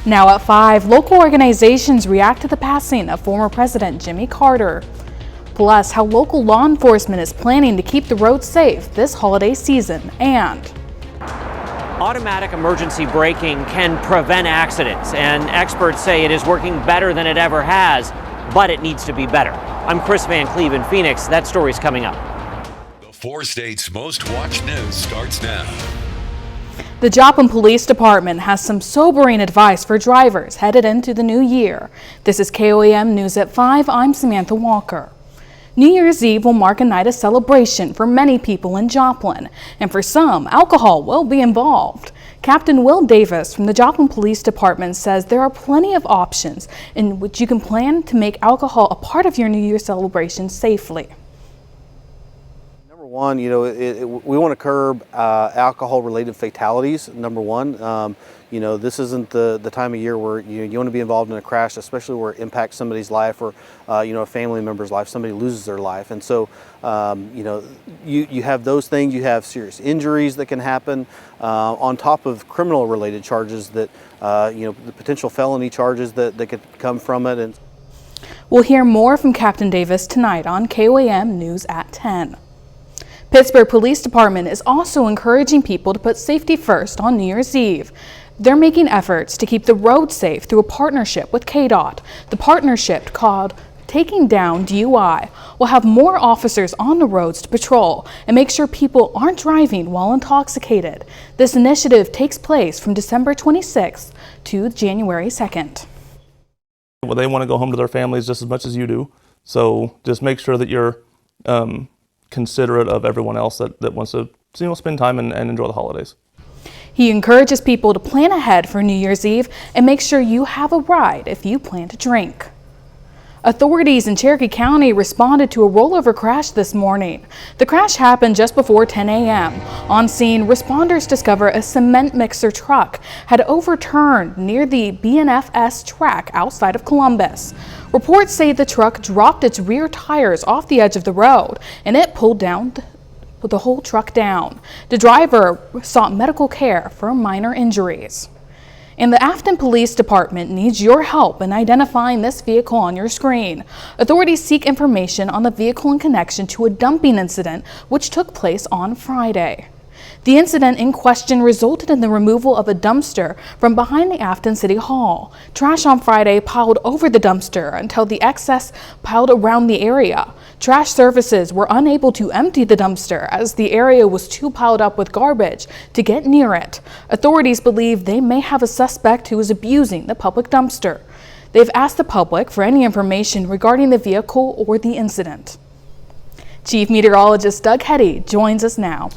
Now at 5, local organizations react to the passing of former President Jimmy Carter. Plus, how local law enforcement is planning to keep the roads safe this holiday season, and automatic emergency braking can prevent accidents, and experts say it is working better than it ever has, but it needs to be better. I'm Chris Van Cleve in Phoenix. That story's coming up. The 4 states' most watched news starts now. The Joplin Police Department has some sobering advice for drivers headed into the new year. This is KOAM News at 5. I'm Samantha Walker. New Year's Eve will mark a night of celebration for many people in Joplin, and for some, alcohol will be involved. Captain Will Davis from the Joplin Police Department says there are plenty of options in which you can plan to make alcohol a part of your New Year celebration safely. Number one, we want to curb alcohol-related fatalities. Number one, this isn't the time of year where you want to be involved in a crash, especially where it impacts somebody's life or a family member's life. Somebody loses their life, and so you have those things. You have serious injuries that can happen on top of criminal-related charges that the potential felony charges that could come from it. And we'll hear more from Captain Davis tonight on KOAM News at 10. Pittsburgh Police Department is also encouraging people to put safety first on New Year's Eve. They're making efforts to keep the road safe through a partnership with KDOT. The partnership, called Taking Down DUI, will have more officers on the roads to patrol and make sure people aren't driving while intoxicated. This initiative takes place from December 26th to January 2nd. Well, they want to go home to their families just as much as you do. So just make sure that you're considerate of everyone else that wants to spend time and enjoy the holidays. He encourages people to plan ahead for New Year's Eve and make sure you have a ride if you plan to drink. Authorities in Cherokee County responded to a rollover crash this morning. The crash happened just before 10 a.m. On scene, responders discover a cement mixer truck had overturned near the BNFS track outside of Columbus. Reports say the truck dropped its rear tires off the edge of the road and it pulled the whole truck down. The driver sought medical care for minor injuries. And the Afton Police Department needs your help in identifying this vehicle on your screen. Authorities seek information on the vehicle in connection to a dumping incident which took place on Friday. The incident in question resulted in the removal of a dumpster from behind the Afton City Hall. Trash on Friday piled over the dumpster until the excess piled around the area. Trash services were unable to empty the dumpster as the area was too piled up with garbage to get near it. Authorities believe they may have a suspect who is abusing the public dumpster. They've asked the public for any information regarding the vehicle or the incident. Chief Meteorologist Doug Hetty joins us now.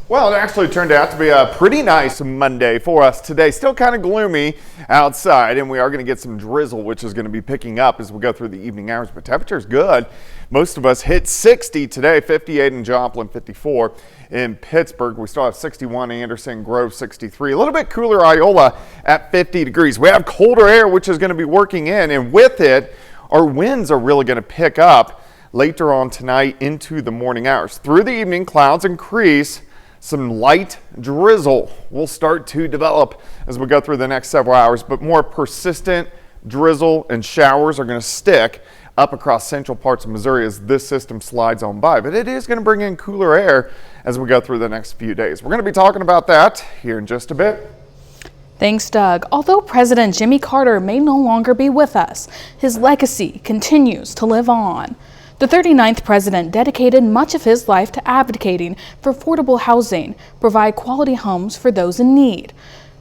Well, it actually turned out to be a pretty nice Monday for us today. Still kind of gloomy outside, and we are going to get some drizzle, which is going to be picking up as we go through the evening hours, but temperature's good. Most of us hit 60 today, 58 in Joplin, 54 in Pittsburgh. We still have 61 Anderson, Grove 63. A little bit cooler Iola at 50 degrees. We have colder air, which is going to be working in, and with it, our winds are really going to pick up later on tonight into the morning hours. Through the evening, clouds increase. Some light drizzle will start to develop as we go through the next several hours, but more persistent drizzle and showers are going to stick up across central parts of Missouri as this system slides on by. But it is going to bring in cooler air as we go through the next few days. We're going to be talking about that here in just a bit. Thanks, Doug. Although President Jimmy Carter may no longer be with us, his legacy continues to live on. The 39th president dedicated much of his life to advocating for affordable housing, provide quality homes for those in need.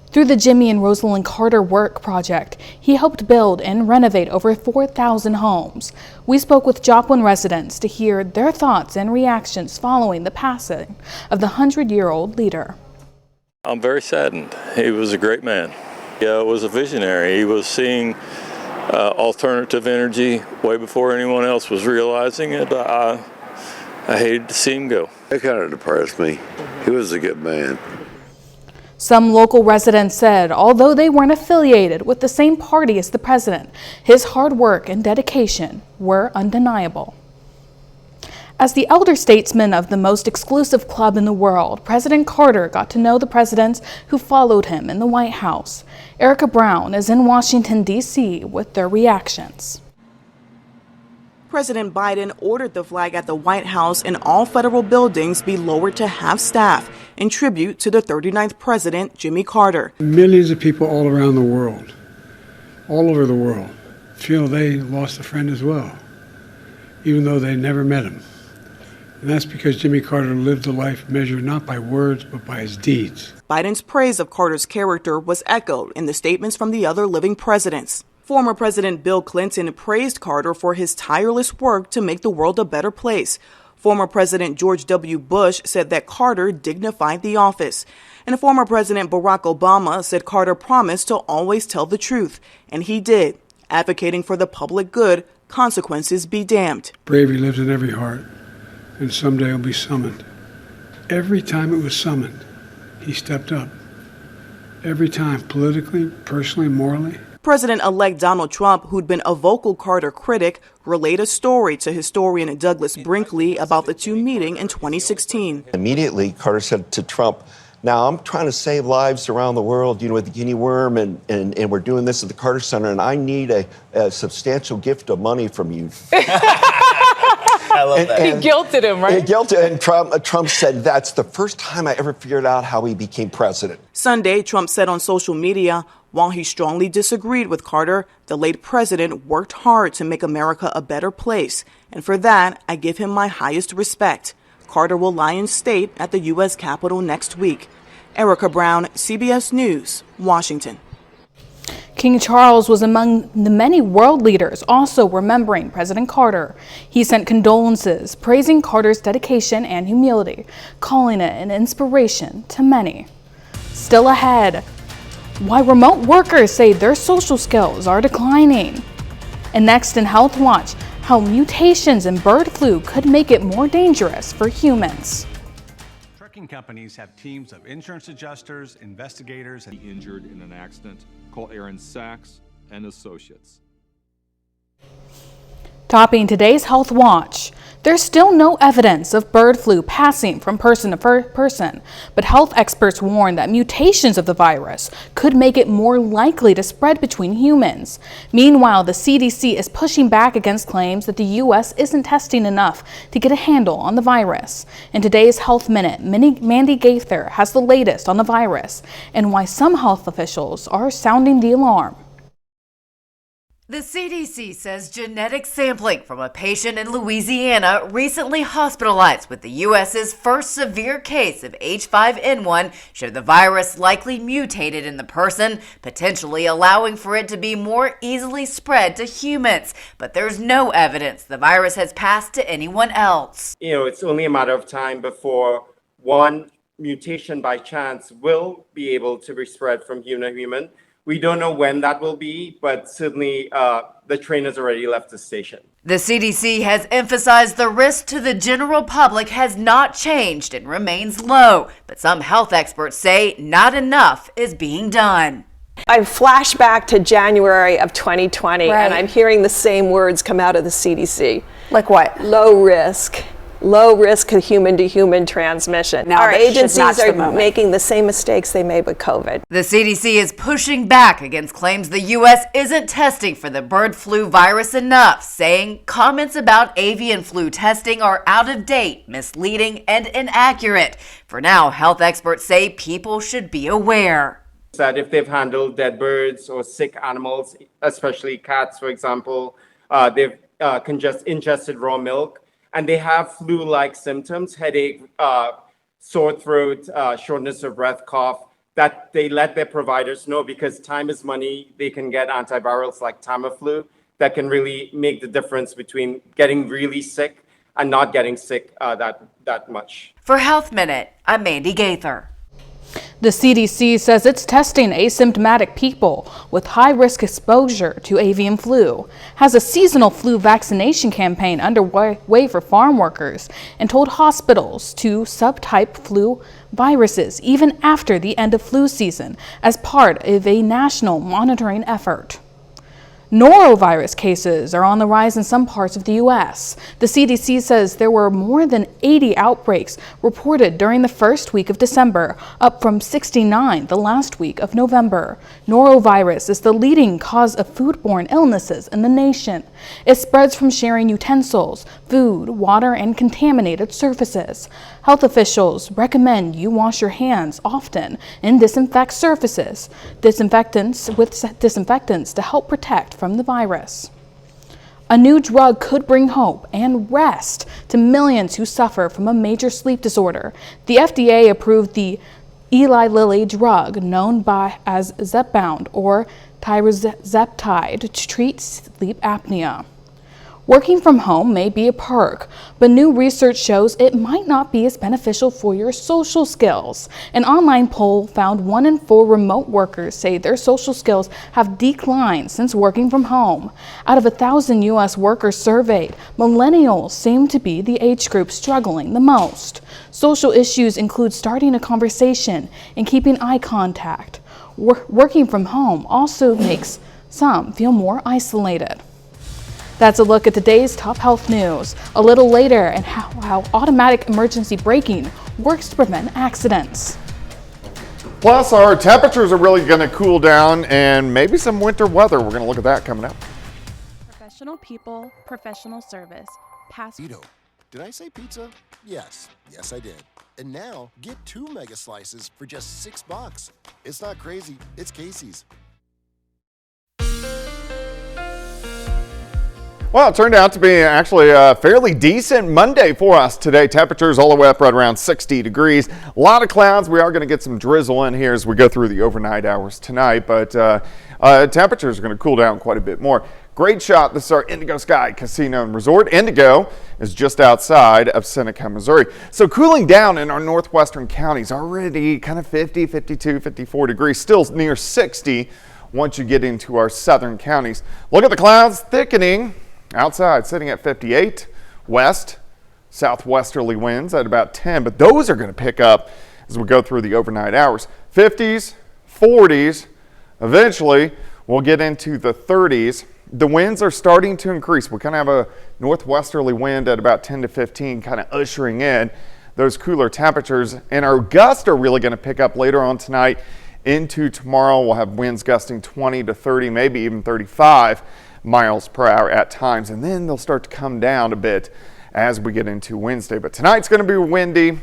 Through the Jimmy and Rosalind Carter Work Project, he helped build and renovate over 4,000 homes. We spoke with Joplin residents to hear their thoughts and reactions following the passing of the 100-year-old leader. I'm very saddened. He was a great man. Yeah, it was a visionary. He was seeing alternative energy way before anyone else was realizing it. I hated to see him go. It kind of depressed me. He was a good man. Some local residents said although they weren't affiliated with the same party as the president, his hard work and dedication were undeniable. As the elder statesman of the most exclusive club in the world, President Carter got to know the presidents who followed him in the White House. Erica Brown is in Washington, D.C. with their reactions. President Biden ordered the flag at the White House and all federal buildings be lowered to half staff in tribute to the 39th president, Jimmy Carter. Millions of people all around the world, all over the world, feel they lost a friend as well, even though they never met him. And that's because Jimmy Carter lived a life measured not by words, but by his deeds. Biden's praise of Carter's character was echoed in the statements from the other living presidents. Former President Bill Clinton praised Carter for his tireless work to make the world a better place. Former President George W. Bush said that Carter dignified the office. And former President Barack Obama said Carter promised to always tell the truth. And he did, advocating for the public good, consequences be damned. Bravery lives in every heart, and someday it'll be summoned. Every time it was summoned, he stepped up. Every time, politically, personally, morally. President-elect Donald Trump, who'd been a vocal Carter critic, relayed a story to historian Douglas Brinkley about the two meeting in 2016. Immediately, Carter said to Trump, now I'm trying to save lives around the world, with the guinea worm, and we're doing this at the Carter Center, and I need a substantial gift of money from you. I love that. He guilted him, right? He guilted, and Trump said, that's the first time I ever figured out how he became president. Sunday, Trump said on social media, while he strongly disagreed with Carter, the late president worked hard to make America a better place. And for that, I give him my highest respect. Carter will lie in state at the U.S. Capitol next week. Erica Brown, CBS News, Washington. King Charles was among the many world leaders also remembering President Carter. He sent condolences, praising Carter's dedication and humility, calling it an inspiration to many. Still ahead, why remote workers say their social skills are declining. And next in Health Watch, how mutations in bird flu could make it more dangerous for humans. Trucking companies have teams of insurance adjusters, investigators, and injured in an accident. Call Aaron Sachs and Associates. Topping today's Health Watch, there's still no evidence of bird flu passing from person to person, but health experts warn that mutations of the virus could make it more likely to spread between humans. Meanwhile, the CDC is pushing back against claims that the U.S. isn't testing enough to get a handle on the virus. In today's Health Minute, Mandy Gaither has the latest on the virus and why some health officials are sounding the alarm. The CDC says genetic sampling from a patient in Louisiana recently hospitalized with the U.S.'s first severe case of H5N1 showed the virus likely mutated in the person, potentially allowing for it to be more easily spread to humans. But there's no evidence the virus has passed to anyone else. It's only a matter of time before one mutation by chance will be able to be spread from human to human. We don't know when that will be, but certainly the train has already left the station. The CDC has emphasized the risk to the general public has not changed and remains low, but some health experts say not enough is being done. I flash back to January of 2020, right, and I'm hearing the same words come out of the CDC. Like what? Low risk of human-to-human transmission. Now, our agencies are making the same mistakes they made with COVID. The CDC is pushing back against claims the U.S. isn't testing for the bird flu virus enough, saying comments about avian flu testing are out of date, misleading, and inaccurate. For now, health experts say people should be aware that if they've handled dead birds or sick animals, especially cats, for example, they've ingested raw milk, and they have flu-like symptoms, headache, sore throat, shortness of breath, cough, that they let their providers know, because time is money. They can get antivirals like Tamiflu that can really make the difference between getting really sick and not getting sick that much. For Health Minute, I'm Mandy Gaither. The CDC says it's testing asymptomatic people with high-risk exposure to avian flu, has a seasonal flu vaccination campaign underway for farm workers, and told hospitals to subtype flu viruses even after the end of flu season as part of a national monitoring effort. Norovirus cases are on the rise in some parts of the U.S. The CDC says there were more than 80 outbreaks reported during the first week of December, up from 69 the last week of November. Norovirus is the leading cause of foodborne illnesses in the nation. It spreads from sharing utensils, food, water, and contaminated surfaces. Health officials recommend you wash your hands often and disinfect surfaces, disinfectants to help protect from the virus. A new drug could bring hope and rest to millions who suffer from a major sleep disorder. The FDA approved the Eli Lilly drug known as Zepbound or tirzepatide to treat sleep apnea. Working from home may be a perk, but new research shows it might not be as beneficial for your social skills. An online poll found 1 in 4 remote workers say their social skills have declined since working from home. Out of 1,000 U.S. workers surveyed, millennials seem to be the age group struggling the most. Social issues include starting a conversation and keeping eye contact. Working from home also makes some feel more isolated. That's a look at today's top health news. A little later, and how automatic emergency braking works to prevent accidents. Plus, our temperatures are really going to cool down and maybe some winter weather. We're going to look at that coming up. Professional people, professional service. Did I say pizza? Yes, I did. And now, get 2 mega slices for just $6. It's not crazy, it's Casey's. Well, it turned out to be actually a fairly decent Monday for us today. Temperatures all the way up right around 60 degrees. A lot of clouds. We are going to get some drizzle in here as we go through the overnight hours tonight, but temperatures are going to cool down quite a bit more. Great shot. This is our Indigo Sky Casino and Resort. Indigo is just outside of Seneca, Missouri. So cooling down in our northwestern counties, already kind of 50, 52, 54 degrees, still near 60 once you get into our southern counties. Look at the clouds thickening. Outside, sitting at 58, west, southwesterly winds at about 10, but those are going to pick up as we go through the overnight hours. 50s, 40s, eventually we'll get into the 30s. The winds are starting to increase. We kind of have a northwesterly wind at about 10 to 15, kind of ushering in those cooler temperatures, and our gusts are really going to pick up later on tonight into tomorrow. We'll have winds gusting 20 to 30, maybe even 35 miles per hour at times, and then they'll start to come down a bit as we get into Wednesday. But tonight's going to be windy.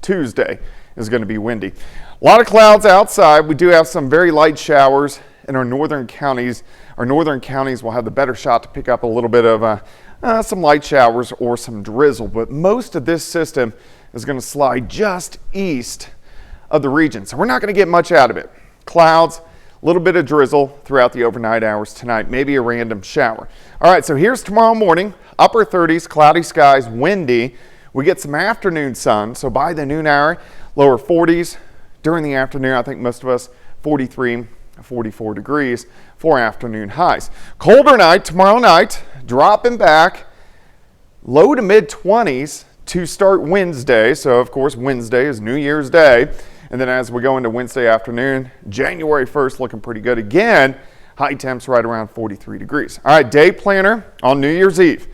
Tuesday is going to be windy. A lot of clouds outside. We do have some very light showers in our northern counties. Our northern counties will have the better shot to pick up a little bit of some light showers or some drizzle, but most of this system is going to slide just east of the region, so we're not going to get much out of it. Clouds, a little bit of drizzle throughout the overnight hours tonight, maybe a random shower. All right, so here's tomorrow morning, upper 30s, cloudy skies, windy. We get some afternoon sun, so by the noon hour, lower 40s. During the afternoon, I think most of us, 43, 44 degrees for afternoon highs. Colder night tomorrow night, dropping back, low to mid 20s to start Wednesday. So, of course, Wednesday is New Year's Day. And then as we go into Wednesday afternoon, January 1st looking pretty good again. High temps right around 43 degrees. All right, day planner on New Year's Eve.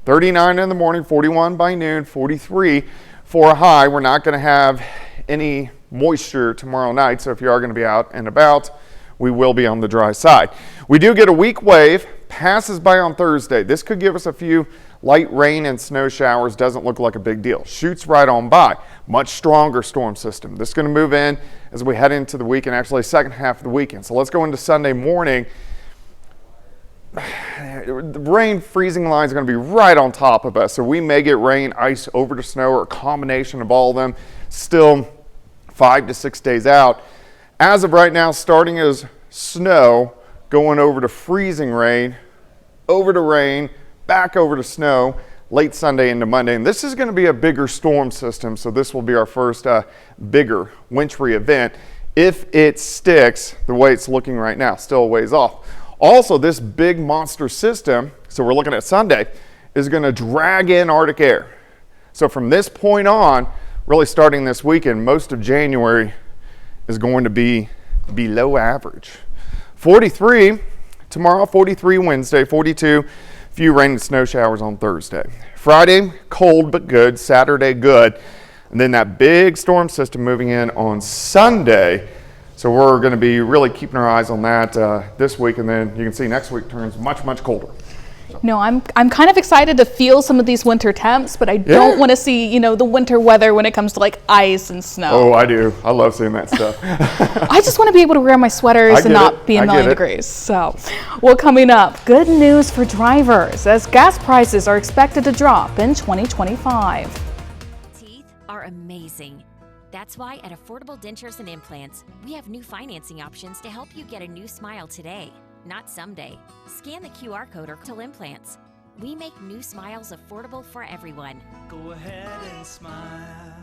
39 in the morning, 41 by noon, 43 for a high. We're not going to have any moisture tomorrow night, so if you are going to be out and about, we will be on the dry side. We do get a weak wave, passes by on Thursday. This could give us a few light rain and snow showers. Doesn't look like a big deal. Shoots right on by. Much stronger storm system. This is going to move in as we head into the weekend, actually second half of the weekend. So let's go into Sunday morning. The rain freezing line is going to be right on top of us. So we may get rain, ice over to snow, or a combination of all of them. Still 5 to 6 days out. As of right now, starting as snow, going over to freezing rain, over to rain, back over to snow, late Sunday into Monday. And this is going to be a bigger storm system, so this will be our first bigger wintry event if it sticks the way it's looking right now. Still a ways off. Also, this big monster system, so we're looking at Sunday, is going to drag in Arctic air. So from this point on, really starting this weekend, most of January is going to be below average. 43 Tomorrow, 43 Wednesday, 42, few rain and snow showers on Thursday. Friday, cold but good. Saturday, good. And then that big storm system moving in on Sunday. So we're going to be really keeping our eyes on that this week. And then you can see next week turns much, much colder. No, I'm kind of excited to feel some of these winter temps, but I don't want to see, the winter weather when it comes to like ice and snow. Oh, I do. I love seeing that stuff. I just want to be able to wear my sweaters and not be a million degrees. So, well, coming up, good news for drivers as gas prices are expected to drop in 2025. Teeth are amazing. That's why at Affordable Dentures and Implants, we have new financing options to help you get a new smile today, not someday. Scan the QR code or till implants. We make new smiles affordable for everyone. Go ahead and smile.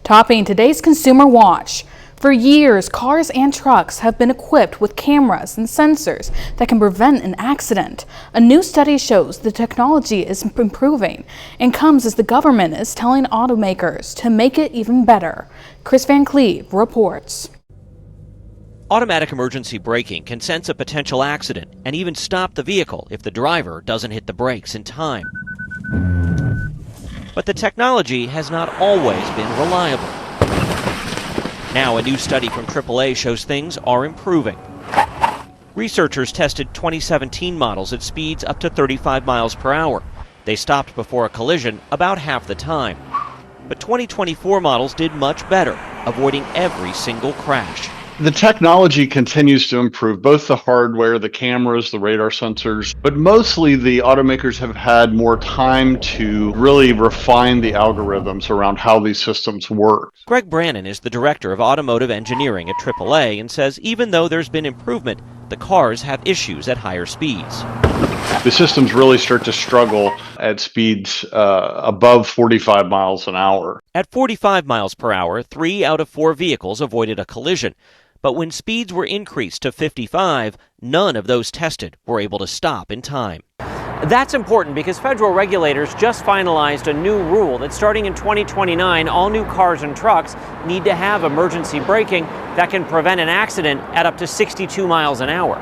Topping today's Consumer Watch. For years, cars and trucks have been equipped with cameras and sensors that can prevent an accident. A new study shows the technology is improving and comes as the government is telling automakers to make it even better. Chris Van Cleve reports. Automatic emergency braking can sense a potential accident and even stop the vehicle if the driver doesn't hit the brakes in time. But the technology has not always been reliable. Now a new study from AAA shows things are improving. Researchers tested 2017 models at speeds up to 35 miles per hour. They stopped before a collision about half the time. But 2024 models did much better, avoiding every single crash. The technology continues to improve, both the hardware, the cameras, the radar sensors, but mostly the automakers have had more time to really refine the algorithms around how these systems work. Greg Brannon is the director of automotive engineering at AAA and says even though there's been improvement, the cars have issues at higher speeds. The systems really start to struggle at speeds above 45 miles an hour. At 45 miles per hour, 3 out of 4 vehicles avoided a collision. But when speeds were increased to 55, none of those tested were able to stop in time. That's important because federal regulators just finalized a new rule that starting in 2029, all new cars and trucks need to have emergency braking that can prevent an accident at up to 62 miles an hour.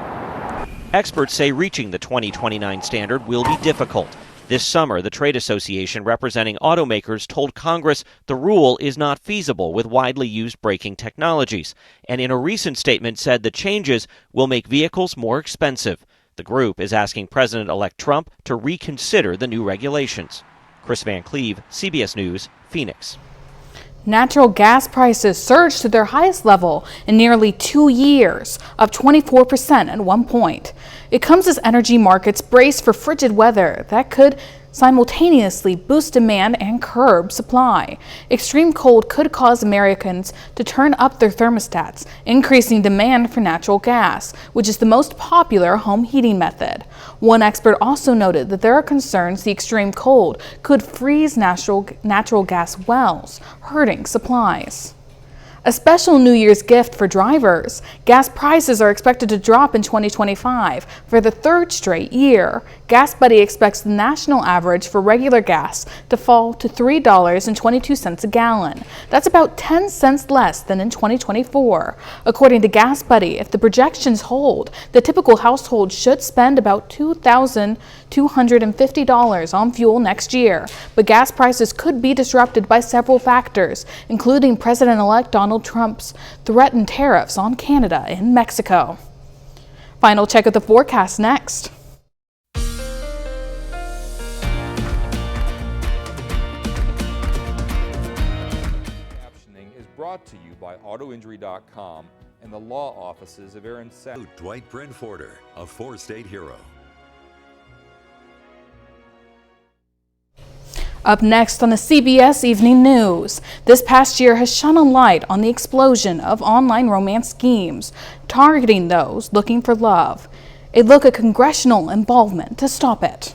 Experts say reaching the 2029 standard will be difficult. This summer, the trade association representing automakers told Congress the rule is not feasible with widely used braking technologies, and in a recent statement said the changes will make vehicles more expensive. The group is asking President-elect Trump to reconsider the new regulations. Chris Van Cleve, CBS News, Phoenix. Natural gas prices surged to their highest level in nearly 2 years, up 24% at one point. It comes as energy markets brace for frigid weather that could simultaneously boost demand and curb supply. Extreme cold could cause Americans to turn up their thermostats, increasing demand for natural gas, which is the most popular home heating method. One expert also noted that there are concerns the extreme cold could freeze natural gas wells, hurting supplies. A special New Year's gift for drivers. Gas prices are expected to drop in 2025 for the third straight year. Gas Buddy expects the national average for regular gas to fall to $3.22 a gallon. That's about 10 cents less than in 2024. According to Gas Buddy, if the projections hold, the typical household should spend about $2,250 on fuel next year. But gas prices could be disrupted by several factors, including President-elect Donald Trump's threatened tariffs on Canada and Mexico. Final check of the forecast next. Captioning is brought to you by AutoInjury.com and the law offices of Aaron Sachs. Dwight Brentforder, a four-state hero. Up next on the CBS Evening News, this past year has shone a light on the explosion of online romance schemes, targeting those looking for love. A look at congressional involvement to stop it.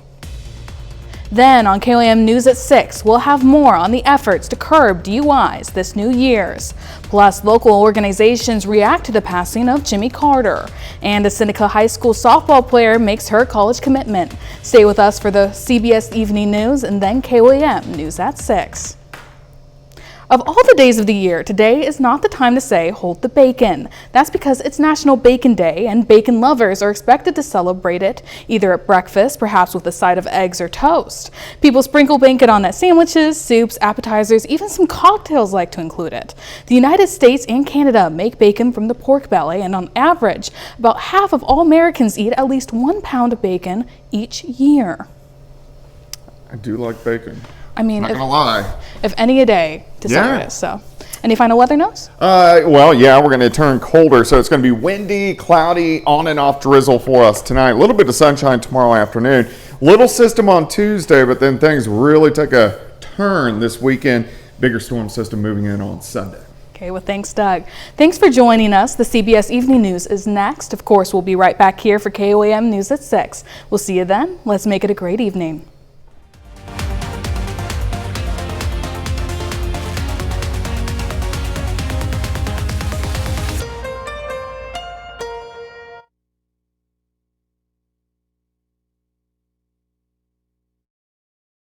Then on KOAM News at 6, we'll have more on the efforts to curb DUIs this New Year's. Plus, local organizations react to the passing of Jimmy Carter. And a Seneca High School softball player makes her college commitment. Stay with us for the CBS Evening News and then KOAM News at 6. Of all the days of the year, today is not the time to say, hold the bacon. That's because it's National Bacon Day, and bacon lovers are expected to celebrate it either at breakfast, perhaps with a side of eggs or toast. People sprinkle bacon on their sandwiches, soups, appetizers, even some cocktails like to include it. The United States and Canada make bacon from the pork belly, and on average, about half of all Americans eat at least 1 pound of bacon each year. I do like bacon. I mean, not gonna lie. If any a day to celebrate. So, any final weather notes? Well, yeah, we're going to turn colder, so it's going to be windy, cloudy, on and off drizzle for us tonight. A little bit of sunshine tomorrow afternoon. Little system on Tuesday, but then things really take a turn this weekend. Bigger storm system moving in on Sunday. Okay, well, thanks, Doug. Thanks for joining us. The CBS Evening News is next. Of course, we'll be right back here for KOAM News at 6. We'll see you then. Let's make it a great evening.